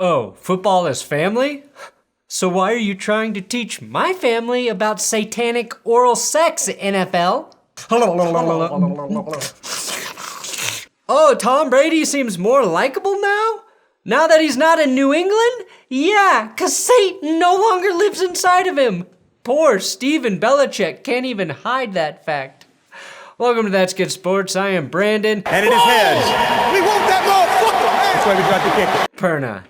Oh, football is family? So why are you trying to teach my family about satanic oral sex, NFL? Oh, Tom Brady seems more likable now? Now that he's not in New England? Yeah, 'cause Satan no longer lives inside of him. Poor Stephen Belichick can't even hide that fact. Welcome to That's Good Sports. I am Brandon. And in his head. We want that motherfucker! That's why we got the kicker. Perna.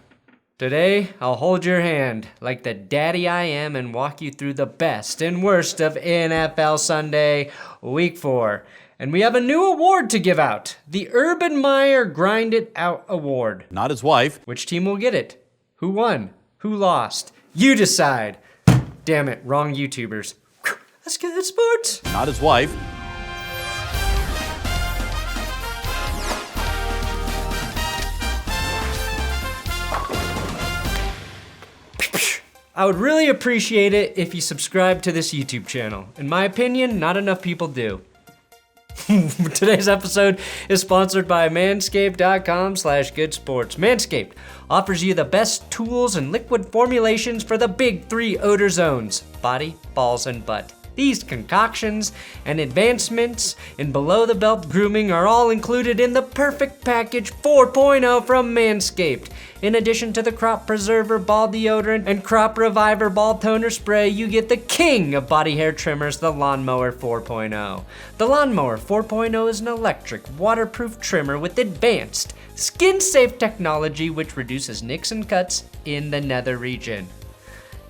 Today, I'll hold your hand like the daddy I am and walk you through the best and worst of NFL Sunday, Week 4. And we have a new award to give out. The Urban Meyer Grind It Out Award. Not his wife. Which team will get it? Who won? Who lost? You decide. Damn it, wrong YouTubers. That's Good Sports. Not his wife. I would really appreciate it if you subscribe to this YouTube channel. In my opinion, not enough people do. Today's episode is sponsored by manscaped.com/goodsports. Manscaped offers you the best tools and liquid formulations for the big three odor zones: body, balls, and butt. These concoctions and advancements in below-the-belt grooming are all included in the Perfect Package 4.0 from Manscaped. In addition to the Crop Preserver Ball Deodorant and Crop Reviver Ball Toner Spray, you get the king of body hair trimmers, the Lawnmower 4.0. The Lawnmower 4.0 is an electric, waterproof trimmer with advanced, skin-safe technology which reduces nicks and cuts in the nether region,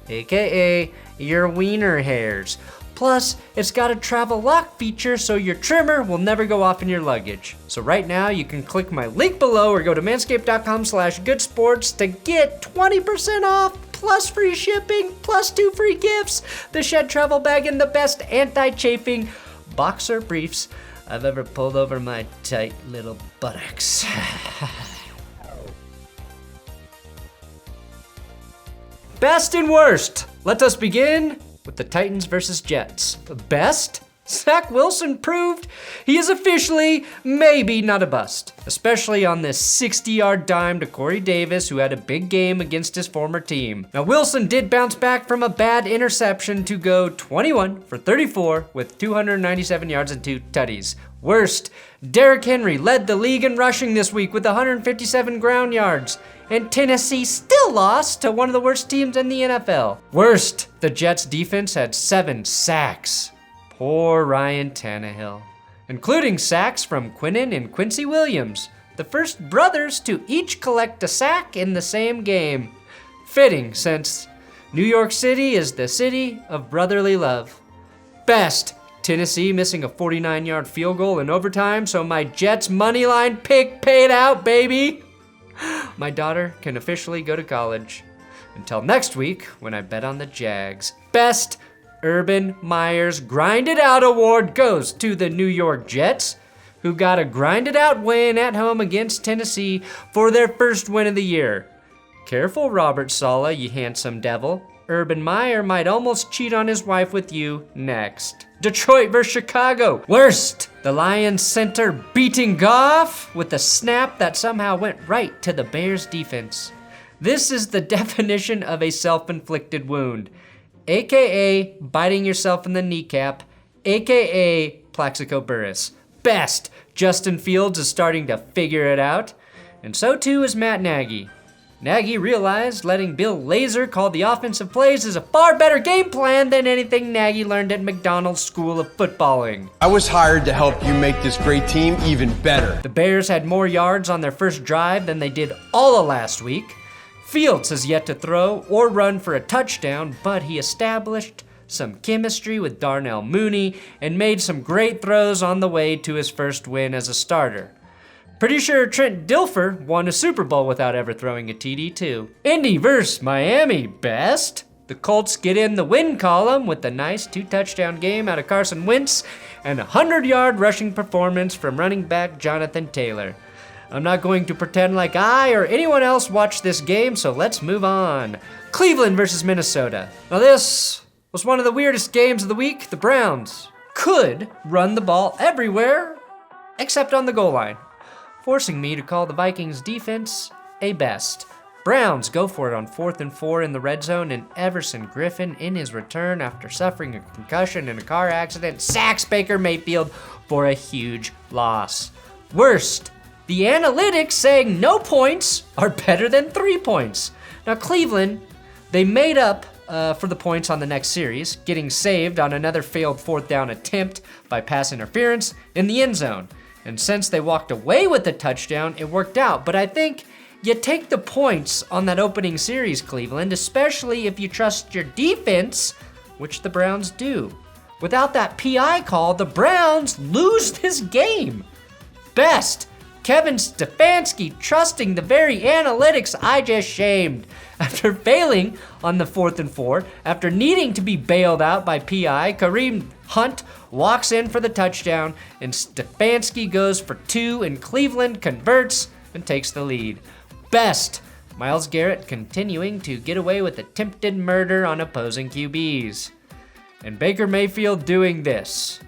aka your wiener hairs. Plus, it's got a travel lock feature so your trimmer will never go off in your luggage. So right now, you can click my link below or go to manscaped.com/goodsports to get 20% off, plus free shipping, plus 2 free gifts, the Shed Travel Bag, and the best anti-chafing boxer briefs I've ever pulled over my tight little buttocks. Best and worst. Let us begin with the Titans versus Jets. Best? Zach Wilson proved he is officially maybe not a bust, especially on this 60-yard dime to Corey Davis, who had a big game against his former team. Now, Wilson did bounce back from a bad interception to go 21 for 34 with 297 yards and 2 tutties. Worst, Derrick Henry led the league in rushing this week with 157 ground yards. And Tennessee still lost to one of the worst teams in the NFL. Worst, the Jets defense had 7 sacks. Poor Ryan Tannehill. Including sacks from Quinnen and Quincy Williams, the first brothers to each collect a sack in the same game. Fitting, since New York City is the city of brotherly love. Best, Tennessee missing a 49-yard field goal in overtime, so my Jets moneyline pick paid out, baby. My daughter can officially go to college. Until next week, when I bet on the Jags. Best Urban Meyer's Grind It Out Award goes to the New York Jets, who got a grinded out win at home against Tennessee for their first win of the year. Careful, Robert Saleh, you handsome devil. Urban Meyer might almost cheat on his wife with you next. Detroit versus Chicago. Worst, the Lions center beating Goff with a snap that somehow went right to the Bears defense. This is the definition of a self-inflicted wound, aka biting yourself in the kneecap, aka Plaxico Burress. Best, Justin Fields is starting to figure it out, and so too is Matt Nagy. Nagy realized letting Bill Lazor call the offensive plays is a far better game plan than anything Nagy learned at McDonald's School of Footballing. I was hired to help you make this great team even better. The Bears had more yards on their first drive than they did all of last week. Fields has yet to throw or run for a touchdown, but he established some chemistry with Darnell Mooney and made some great throws on the way to his first win as a starter. Pretty sure Trent Dilfer won a Super Bowl without ever throwing a TD too. Indy versus Miami. Best, the Colts get in the win column with a nice 2-touchdown game out of Carson Wentz and a 100-yard rushing performance from running back Jonathan Taylor. I'm not going to pretend like I or anyone else watched this game, so let's move on. Cleveland versus Minnesota. Now this was one of the weirdest games of the week. The Browns could run the ball everywhere except on the goal line, forcing me to call the Vikings defense a best. Browns go for it on 4th and 4 in the red zone, and Everson Griffin, in his return after suffering a concussion in a car accident, sacks Baker Mayfield for a huge loss. Worst, the analytics saying no points are better than 3 points. Now Cleveland, they made up for the points on the next series, getting saved on another failed 4th down attempt by pass interference in the end zone. And since they walked away with the touchdown, it worked out. But I think you take the points on that opening series, Cleveland, especially if you trust your defense, which the Browns do. Without that PI call, the Browns lose this game. Best, Kevin Stefanski trusting the very analytics I just shamed. After failing on the 4th and 4, after needing to be bailed out by PI, Kareem Hunt walks in for the touchdown, and Stefanski goes for 2, and Cleveland converts and takes the lead. Best, Myles Garrett continuing to get away with attempted murder on opposing QBs. And Baker Mayfield doing this.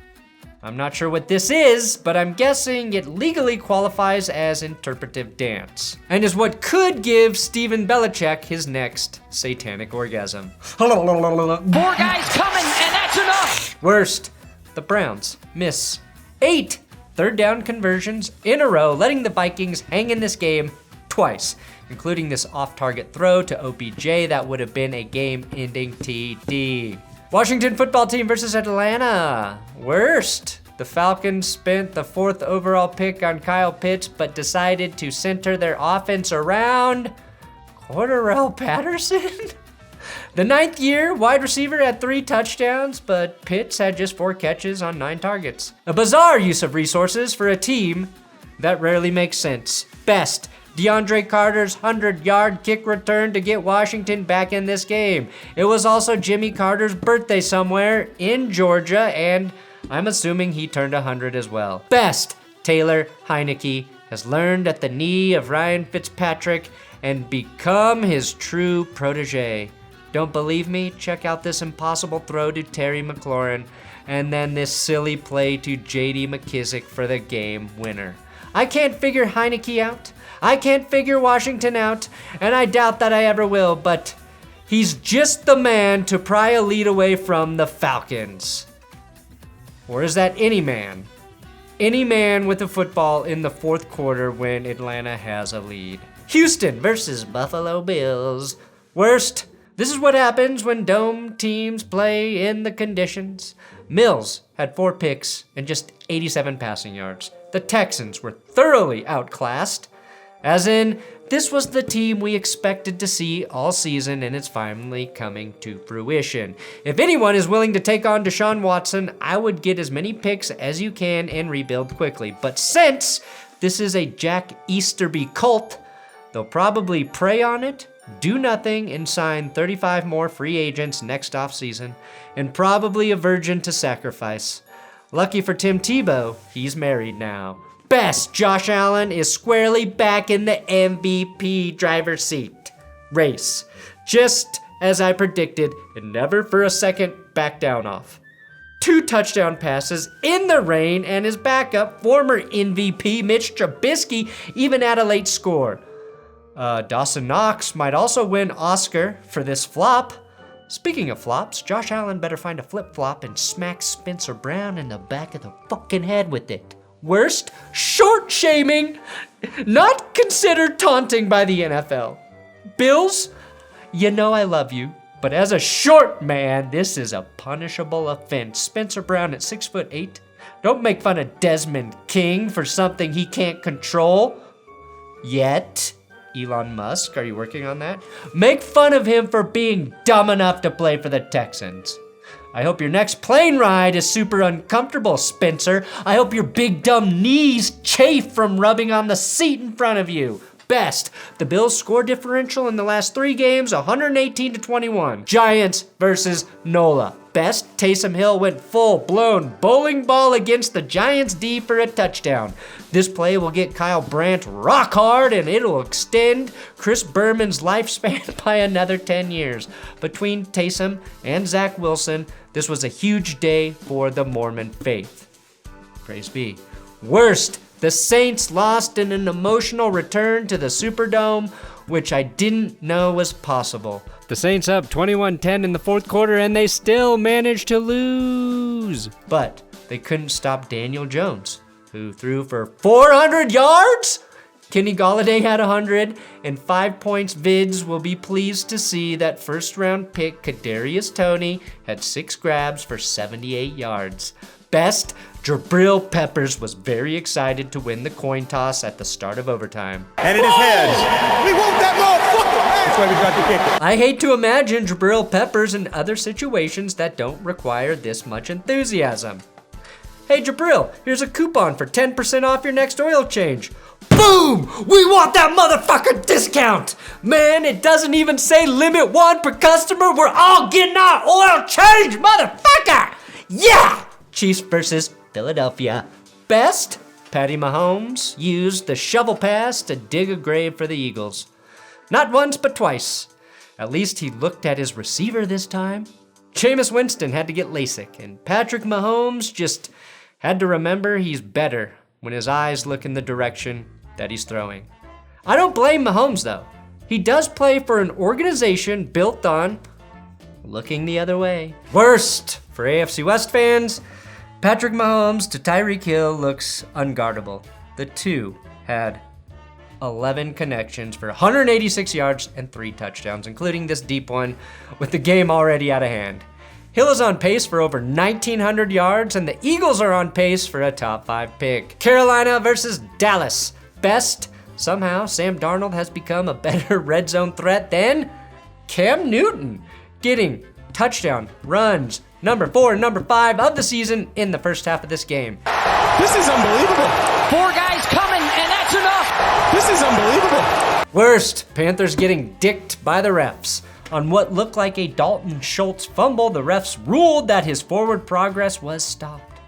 I'm not sure what this is, but I'm guessing it legally qualifies as interpretive dance, and is what could give Stephen Belichick his next satanic orgasm. More guys coming, and that's enough! Worst, the Browns miss 8 third down conversions in a row, letting the Vikings hang in this game twice, including this off-target throw to OBJ that would have been a game-ending TD. Washington football team versus Atlanta. Worst, the Falcons spent the 4th overall pick on Kyle Pitts, but decided to center their offense around Cordarrelle Patterson. The 9th year wide receiver had 3 touchdowns, but Pitts had just 4 catches on 9 targets. A bizarre use of resources for a team that rarely makes sense. Best, DeAndre Carter's 100-yard kick return to get Washington back in this game. It was also Jimmy Carter's birthday somewhere in Georgia, and I'm assuming he turned 100 as well. Best, Taylor Heineke has learned at the knee of Ryan Fitzpatrick and become his true protege. Don't believe me? Check out this impossible throw to Terry McLaurin, and then this silly play to J.D. McKissick for the game winner. I can't figure Heineke out. I can't figure Washington out, and I doubt that I ever will, but he's just the man to pry a lead away from the Falcons. Or is that any man? Any man with a football in the 4th quarter when Atlanta has a lead. Houston versus Buffalo Bills. Worst, this is what happens when dome teams play in the conditions. Mills had 4 picks and just 87 passing yards. The Texans were thoroughly outclassed. As in, this was the team we expected to see all season, and it's finally coming to fruition. If anyone is willing to take on Deshaun Watson, I would get as many picks as you can and rebuild quickly. But since this is a Jack Easterby cult, they'll probably prey on it, do nothing, and sign 35 more free agents next offseason, and probably a virgin to sacrifice. Lucky for Tim Tebow, he's married now. Best, Josh Allen is squarely back in the MVP driver's seat race, just as I predicted, and never for a second back down off. 2 touchdown passes in the rain, and his backup, former MVP Mitch Trubisky, even had a late score. Dawson Knox might also win Oscar for this flop. Speaking of flops, Josh Allen better find a flip-flop and smack Spencer Brown in the back of the fucking head with it. Worst, short shaming, not considered taunting by the NFL. Bills, you know I love you, but as a short man, this is a punishable offense. Spencer Brown at 6'8". Don't make fun of Desmond King for something he can't control. Yet. Elon Musk, are you working on that? Make fun of him for being dumb enough to play for the Texans. I hope your next plane ride is super uncomfortable, Spencer. I hope your big dumb knees chafe from rubbing on the seat in front of you. Best, the Bills' score differential in the last 3 games, 118-21. Giants versus NOLA. Best, Taysom Hill went full-blown bowling ball against the Giants' D for a touchdown. This play will get Kyle Brandt rock hard, and it'll extend Chris Berman's lifespan by another 10 years. Between Taysom and Zach Wilson, this was a huge day for the Mormon faith. Praise be. Worst, The Saints lost in an emotional return to the Superdome, which I didn't know was possible. The Saints up 21-10 in the fourth quarter, and they still managed to lose. But they couldn't stop Daniel Jones, who threw for 400 yards? Kenny Golladay had 100 and 5 points. Vids will be pleased to see that first-round pick Kadarius Toney had 6 grabs for 78 yards. Best, Jabrill Peppers was very excited to win the coin toss at the start of overtime. And it is heads. We want that motherfucker, man. That's why we got the kicker. I hate to imagine Jabrill Peppers in other situations that don't require this much enthusiasm. Hey Jabrill, here's a coupon for 10% off your next oil change. Boom! We want that motherfucker discount! Man, it doesn't even say limit 1 per customer. We're all getting our oil change, motherfucker! Yeah! Chiefs versus Philadelphia. Best, Patty Mahomes used the shovel pass to dig a grave for the Eagles. Not once, but twice. At least he looked at his receiver this time. Jameis Winston had to get LASIK, and Patrick Mahomes just had to remember he's better when his eyes look in the direction that he's throwing. I don't blame Mahomes, though. He does play for an organization built on looking the other way. Worst for AFC West fans, Patrick Mahomes to Tyreek Hill looks unguardable. The two had 11 connections for 186 yards and 3 touchdowns, including this deep one with the game already out of hand. Hill is on pace for over 1,900 yards, and the Eagles are on pace for a top 5 pick. Carolina versus Dallas. Best, somehow Sam Darnold has become a better red zone threat than Cam Newton, getting touchdown runs number 4 and number 5 of the season in the first half of this game. This is unbelievable. 4 guys coming, and that's enough. This is unbelievable. Worst, Panthers getting dicked by the refs. On what looked like a Dalton Schultz fumble, the refs ruled that his forward progress was stopped.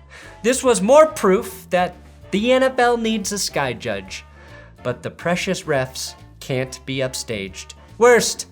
This was more proof that the NFL needs a sky judge, but the precious refs can't be upstaged. Worst,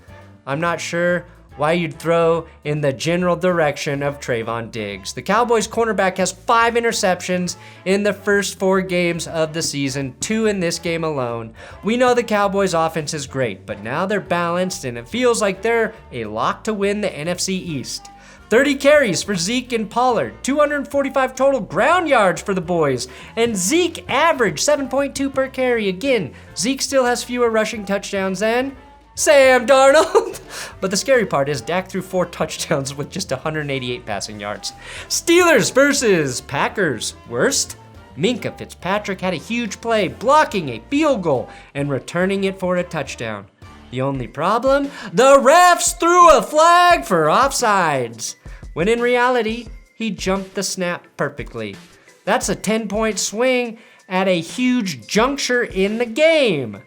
I'm not sure why you'd throw in the general direction of Trayvon Diggs. The Cowboys cornerback has 5 interceptions in the first 4 games of the season, 2 in this game alone. We know the Cowboys offense is great, but now they're balanced and it feels like they're a lock to win the NFC East. 30 carries for Zeke and Pollard, 245 total ground yards for the boys, and Zeke averaged 7.2 per carry. Again, Zeke still has fewer rushing touchdowns than Sam Darnold. But the scary part is Dak threw 4 touchdowns with just 188 passing yards. Steelers versus Packers. Worst, Minkah Fitzpatrick had a huge play, blocking a field goal and returning it for a touchdown. The only problem? The refs threw a flag for offsides, when in reality, he jumped the snap perfectly. That's a 10-point swing at a huge juncture in the game.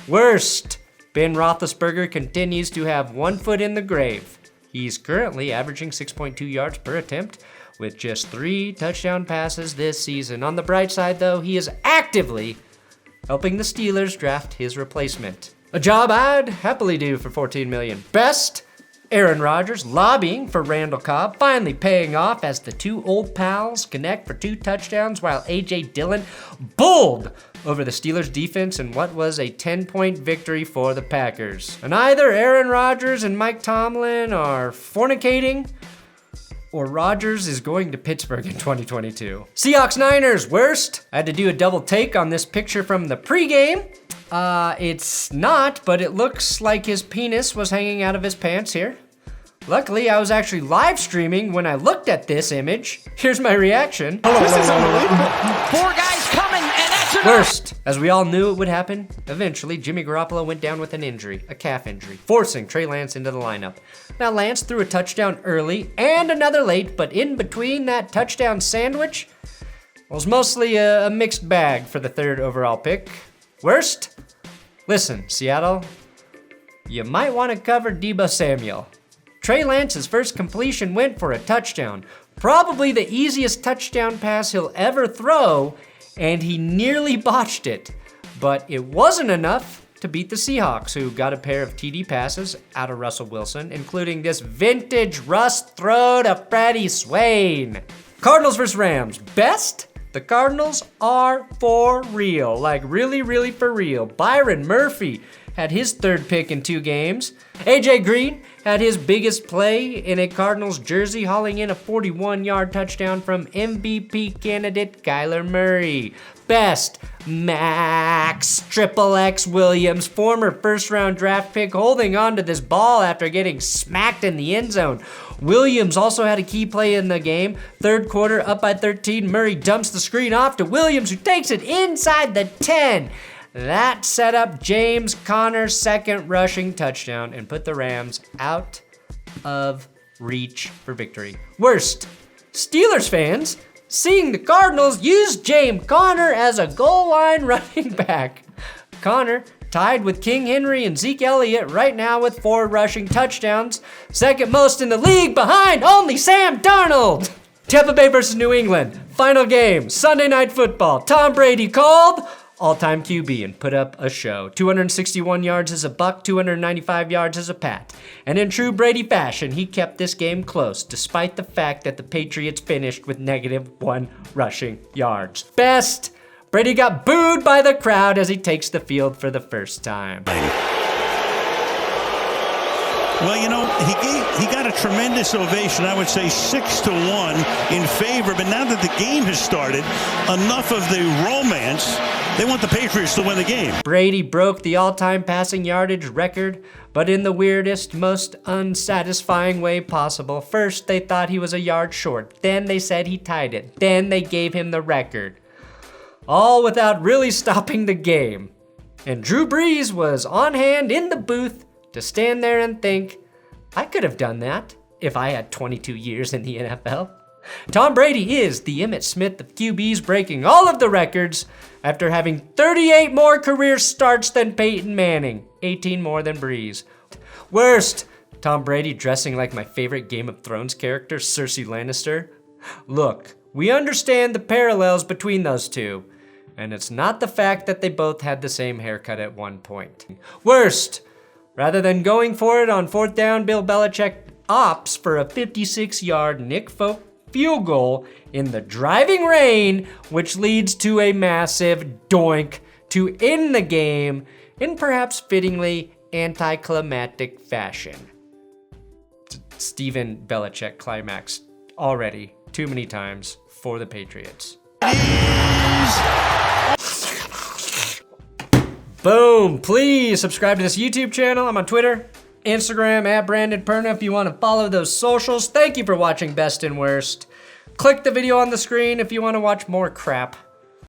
Worst, Ben Roethlisberger continues to have one foot in the grave. He's currently averaging 6.2 yards per attempt with just 3 touchdown passes this season. On the bright side, though, he is actively helping the Steelers draft his replacement. A job I'd happily do for $14 million. Best, Aaron Rodgers lobbying for Randall Cobb, finally paying off as the 2 old pals connect for 2 touchdowns while A.J. Dillon bowled over the Steelers defense in what was a 10-point victory for the Packers. And either Aaron Rodgers and Mike Tomlin are fornicating, or Rodgers is going to Pittsburgh in 2022. Seahawks Niners, worst. I had to do a double take on this picture from the pregame. It's not, but it looks like his penis was hanging out of his pants here. Luckily, I was actually live streaming when I looked at this image. Here's my reaction. This is unbelievable. 4 guys coming, and that's enough. Worst, as we all knew it would happen, eventually Jimmy Garoppolo went down with an injury, a calf injury, forcing Trey Lance into the lineup. Now Lance threw a touchdown early and another late, but in between that touchdown sandwich was mostly a mixed bag for the 3rd overall pick. Worst, listen, Seattle, you might want to cover Deebo Samuel. Trey Lance's first completion went for a touchdown, probably the easiest touchdown pass he'll ever throw, and he nearly botched it. But it wasn't enough to beat the Seahawks, who got a pair of TD passes out of Russell Wilson, including this vintage Russ throw to Freddie Swain. Cardinals versus Rams. Best, The Cardinals are for real, like really, really for real. Byron Murphy had his third pick in 2 games. AJ Green had his biggest play in a Cardinals jersey, hauling in a 41-yard touchdown from MVP candidate Kyler Murray. Best, Max XXX Williams, former first-round draft pick, holding on to this ball after getting smacked in the end zone. Williams also had a key play in the game. Third quarter, up by 13, Murray dumps the screen off to Williams, who takes it inside the 10. That set up James Conner's second rushing touchdown and put the Rams out of reach for victory. Worst, Steelers fans seeing the Cardinals use James Conner as a goal line running back. Conner tied with King Henry and Zeke Elliott right now with 4 rushing touchdowns, second most in the league behind only Sam Darnold. Tampa Bay versus New England, final game, Sunday Night Football. Tom Brady called all-time QB and put up a show. 261 yards as a buck, 295 yards as a pat. And in true Brady fashion, he kept this game close, despite the fact that the Patriots finished with -1 rushing yards. Best, Brady got booed by the crowd as he takes the field for the first time. Well, you know, he got a tremendous ovation, I would say 6-1 in favor, but now that the game has started, enough of the romance, they want the Patriots to win the game. Brady broke the all-time passing yardage record, but in the weirdest, most unsatisfying way possible. First, they thought he was a yard short. Then they said he tied it. Then they gave him the record. All without really stopping the game. And Drew Brees was on hand in the booth to stand there and think, I could have done that if I had 22 years in the NFL. Tom Brady is the Emmitt Smith of QBs, breaking all of the records after having 38 more career starts than Peyton Manning, 18 more than Brees. Worst, Tom Brady dressing like my favorite Game of Thrones character, Cersei Lannister. Look, we understand the parallels between those two, and it's not the fact that they both had the same haircut at one point. Worst, rather than going for it on 4th down, Bill Belichick opts for a 56-yard Nick Folk field goal in the driving rain, which leads to a massive doink to end the game in perhaps fittingly anticlimactic fashion. Stephen Belichick climaxed already too many times for the Patriots. Boom! Please subscribe to this YouTube channel. I'm on Twitter, Instagram, @BrandonPerna if you want to follow those socials. Thank you for watching Best and Worst. Click the video on the screen if you want to watch more crap.